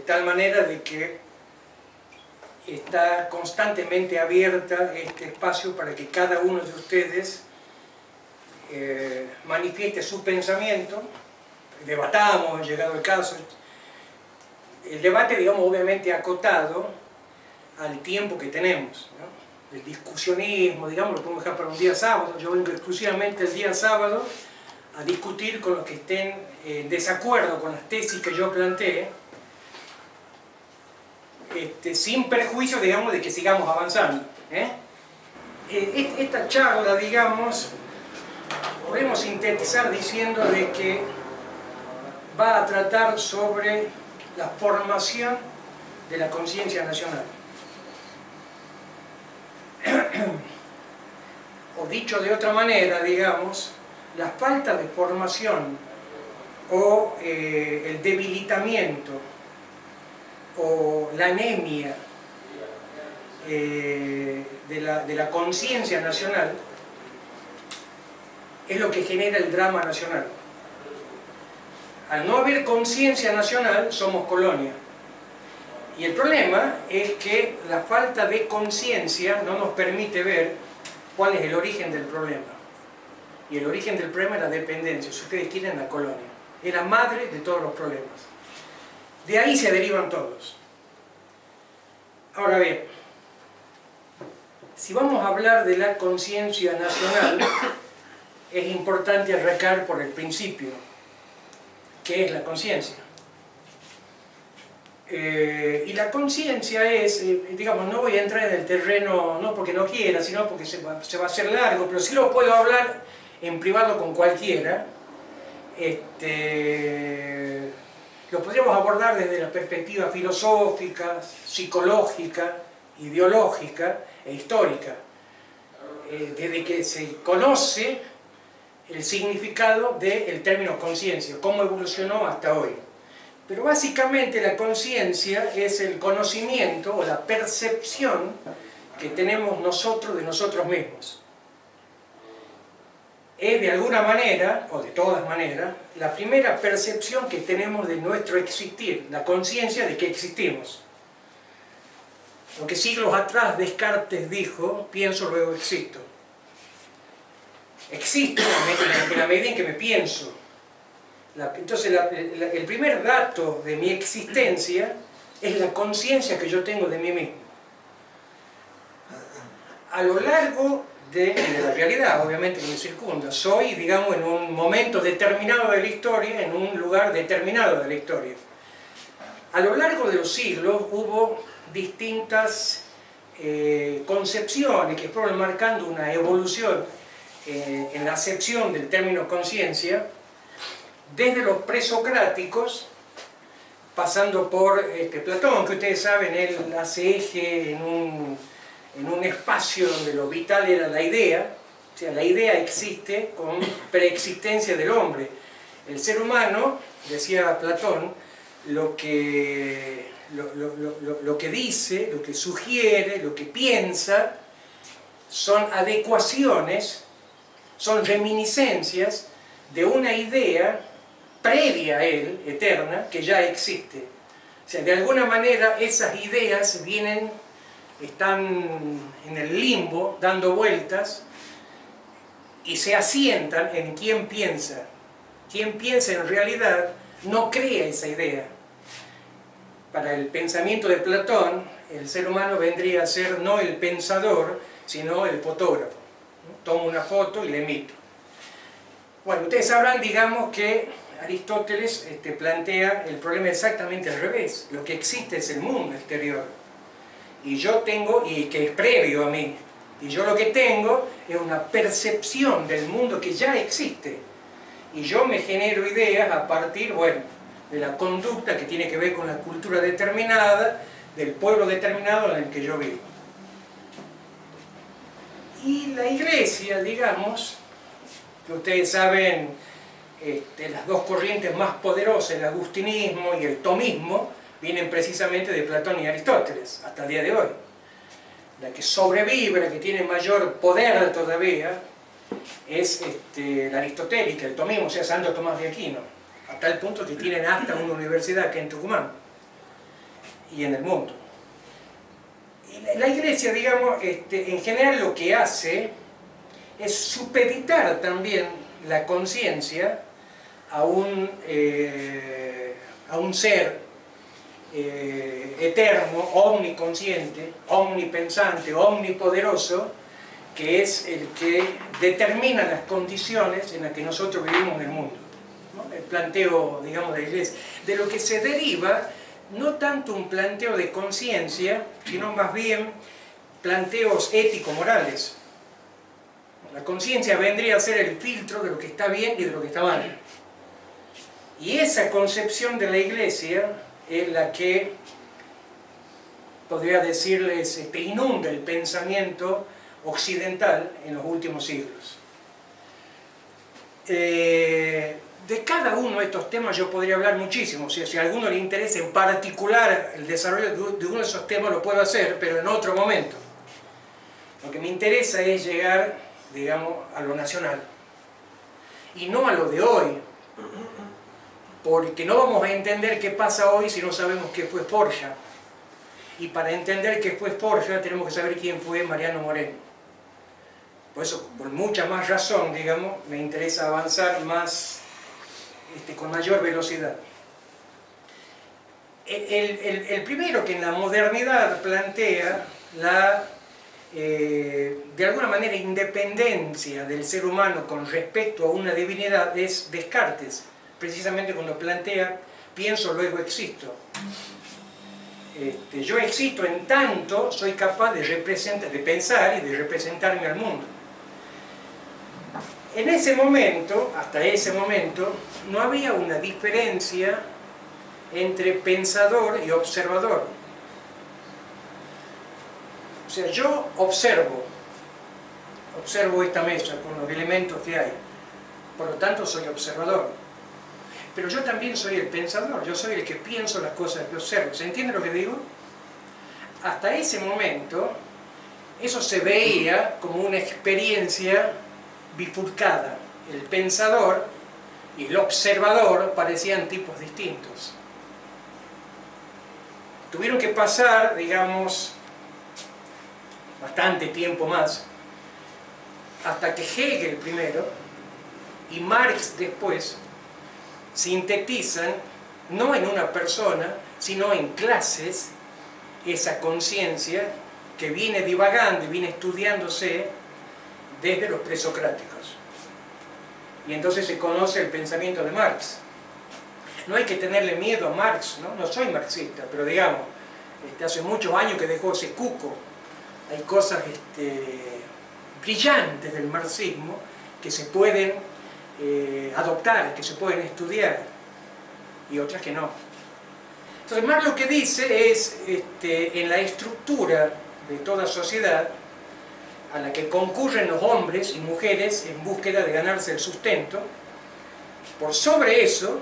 tal manera de que está constantemente abierta este espacio para que cada uno de ustedes manifieste su pensamiento, debatamos, llegado el caso. El debate, digamos, obviamente acotado al tiempo que tenemos, ¿no? El discusionismo, digamos, lo podemos dejar para un día sábado. Yo vengo exclusivamente el día sábado a discutir con los que estén en desacuerdo con las tesis que yo planteé, sin perjuicio, digamos, de que sigamos avanzando, Esta charla, digamos, podemos sintetizar diciendo de que va a tratar sobre la formación de la conciencia nacional. O dicho de otra manera, digamos, la falta de formación o el debilitamiento o la anemia de la conciencia nacional es lo que genera el drama nacional. Al no haber conciencia nacional, somos colonia. Y el problema es que la falta de conciencia no nos permite ver cuál es el origen del problema. Y el origen del problema es la dependencia, si ustedes quieren, la colonia. Es la madre de todos los problemas. De ahí se derivan todos. Ahora bien, si vamos a hablar de la conciencia nacional, es importante arrancar por el principio. ¿Qué es la conciencia? Y la conciencia es, digamos, no voy a entrar en el terreno, no porque no quiera, sino porque se va a hacer largo, pero sí lo puedo hablar en privado con cualquiera. Lo podríamos abordar desde la perspectiva filosófica, psicológica, ideológica e histórica. Desde que se conoce el significado del término conciencia, cómo evolucionó hasta hoy. Pero básicamente la conciencia es el conocimiento o la percepción que tenemos nosotros de nosotros mismos. Es de alguna manera, o de todas maneras, la primera percepción que tenemos de nuestro existir, la conciencia de que existimos. Lo que siglos atrás Descartes dijo, pienso luego existo. Existo en la medida en que me pienso. Entonces el primer dato de mi existencia es la conciencia que yo tengo de mí mismo. A lo largo de la realidad, obviamente, que me circunda, soy, digamos, en un momento determinado de la historia, en un lugar determinado de la historia. A lo largo de los siglos hubo distintas concepciones que fueron marcando una evolución en la acepción del término conciencia, desde los presocráticos, pasando por Platón, que ustedes saben, él hace eje en un espacio donde lo vital era la idea, o sea, la idea existe con preexistencia del hombre. El ser humano, decía Platón, lo que dice, lo que sugiere, lo que piensa, son adecuaciones, son reminiscencias de una idea previa a él, eterna, que ya existe. O sea, de alguna manera esas ideas están en el limbo, dando vueltas, y se asientan en quien piensa. Quien piensa en realidad no crea esa idea. Para el pensamiento de Platón, el ser humano vendría a ser no el pensador, sino el fotógrafo. Tomo una foto y la emito. Bueno, ustedes sabrán, digamos, que Aristóteles plantea el problema exactamente al revés. Lo que existe es el mundo exterior. Y yo tengo, y que es previo a mí, y yo lo que tengo es una percepción del mundo que ya existe. Y yo me genero ideas a partir, bueno, de la conducta que tiene que ver con la cultura determinada, del pueblo determinado en el que yo vivo. Y la Iglesia, digamos, que ustedes saben, las dos corrientes más poderosas, el agustinismo y el tomismo, vienen precisamente de Platón y Aristóteles, hasta el día de hoy. La que sobrevive, la que tiene mayor poder todavía, es la aristotélica, el tomismo, o sea, Santo Tomás de Aquino, a tal punto que tienen hasta una universidad que en Tucumán. y en el mundo. Y la Iglesia, digamos, en general lo que hace es supeditar también la conciencia a un ser eterno, omniconsciente, omnipensante, omnipoderoso, que es el que determina las condiciones en las que nosotros vivimos en el mundo, ¿no? El planteo, digamos, de la Iglesia, de lo que se deriva no tanto un planteo de conciencia, sino más bien planteos ético-morales. La conciencia vendría a ser el filtro de lo que está bien y de lo que está mal. Y esa concepción de la Iglesia es la que, podría decirles, inunda el pensamiento occidental en los últimos siglos. De cada uno de estos temas yo podría hablar muchísimo. O sea, si a alguno le interesa en particular el desarrollo de uno de esos temas, lo puedo hacer, pero en otro momento. Lo que me interesa es llegar, digamos, a lo nacional y no a lo de hoy, porque no vamos a entender qué pasa hoy si no sabemos qué fue Borja, y para entender qué fue Borja tenemos que saber quién fue Mariano Moreno. Por eso, por mucha más razón, digamos, me interesa avanzar más, con mayor velocidad. El primero que en la modernidad plantea la de alguna manera independencia del ser humano con respecto a una divinidad es Descartes, precisamente cuando plantea pienso, luego existo. Yo existo en tanto soy capaz de pensar y de representarme al mundo. En ese momento, hasta ese momento, no había una diferencia entre pensador y observador. O sea, yo observo esta mesa con los elementos que hay, por lo tanto soy observador. Pero yo también soy el pensador, yo soy el que pienso las cosas que observo. ¿Se entiende lo que digo? Hasta ese momento, eso se veía como una experiencia bifurcada. El pensador y el observador parecían tipos distintos. Tuvieron que pasar, digamos, bastante tiempo más, hasta que Hegel primero y Marx después sintetizan, no en una persona, sino en clases, esa conciencia que viene divagando y viene estudiándose desde los presocráticos. Y entonces se conoce el pensamiento de Marx. No hay que tenerle miedo a Marx, ¿no? No soy marxista, pero digamos, hace muchos años que dejó ese cuco. Hay cosas brillantes del marxismo que se pueden adoptar, que se pueden estudiar, y otras que no. Entonces Marx lo que dice es, en la estructura de toda sociedad a la que concurren los hombres y mujeres en búsqueda de ganarse el sustento, por sobre eso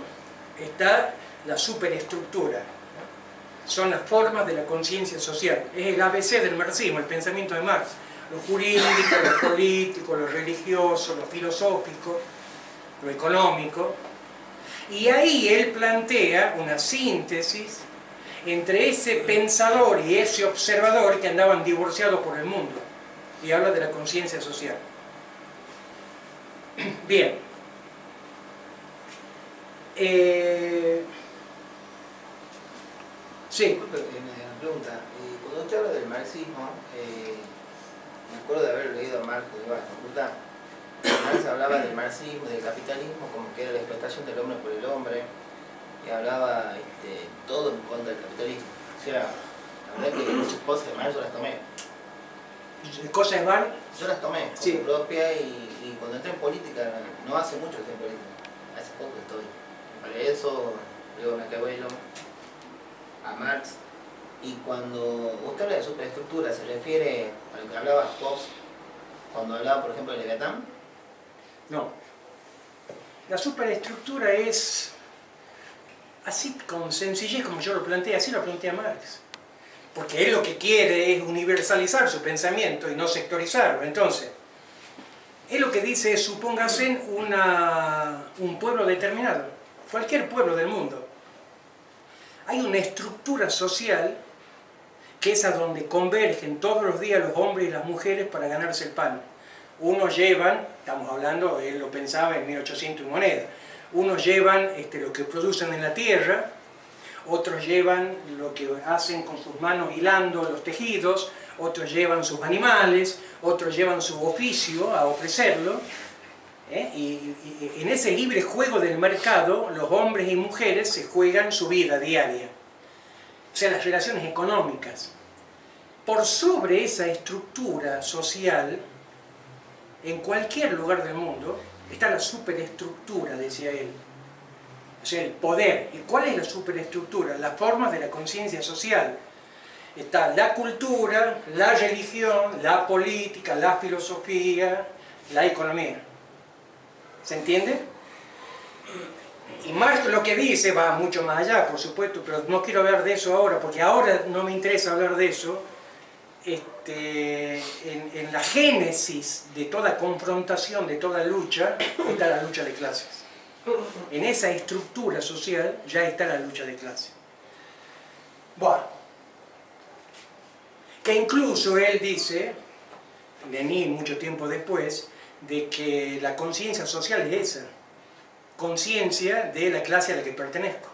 está la superestructura, ¿no? Son las formas de la conciencia social. Es el ABC del marxismo, el pensamiento de Marx. Lo jurídico, lo político, lo religioso, lo filosófico, lo económico. Y ahí él plantea una síntesis entre ese pensador y ese observador que andaban divorciados por el mundo. Y habla de la conciencia social. Bien. Sí. Una pregunta. Cuando usted habla del marxismo, me acuerdo de haber leído a Marx cuando iba a la facultad. Marx hablaba del marxismo, del capitalismo, como que era la explotación del hombre por el hombre, y hablaba todo en contra del capitalismo. O sea, la verdad que muchas cosas de Marx yo las tomé. ¿Cosas de Marx? Yo las tomé por sí. propia y cuando entré en política, no hace mucho que estoy en política, hace poco estoy. Para eso, luego me acabé yo a Marx. Y cuando usted habla de superestructura, ¿se refiere a lo que hablaba Hobbes cuando hablaba, por ejemplo, de Leviatán? No. La superestructura es así, con sencillez como yo lo planteé, así lo plantea Marx. Porque él lo que quiere es universalizar su pensamiento y no sectorizarlo. Entonces, él lo que dice es, supóngase un pueblo determinado, cualquier pueblo del mundo. Hay una estructura social que es a donde convergen todos los días los hombres y las mujeres para ganarse el pan. Unos llevan, estamos hablando, él lo pensaba en 1800 y moneda, unos llevan lo que producen en la tierra, otros llevan lo que hacen con sus manos hilando los tejidos, otros llevan sus animales, otros llevan su oficio a ofrecerlo. Y en ese libre juego del mercado, los hombres y mujeres se juegan su vida diaria. O sea, las relaciones económicas. Por sobre esa estructura social, en cualquier lugar del mundo, está la superestructura, decía él. O sea, el poder. ¿Y cuál es la superestructura? Las formas de la conciencia social. Está la cultura, la religión, la política, la filosofía, la economía. ¿Se entiende? Y Marx lo que dice va mucho más allá, por supuesto, pero no quiero hablar de eso ahora, porque ahora no me interesa hablar de eso. En la génesis de toda confrontación, de toda lucha, está la lucha de clases. En esa estructura social ya está la lucha de clases. Bueno, que incluso él dice, Lenin mucho tiempo después, de que la conciencia social es esa, conciencia de la clase a la que pertenezco.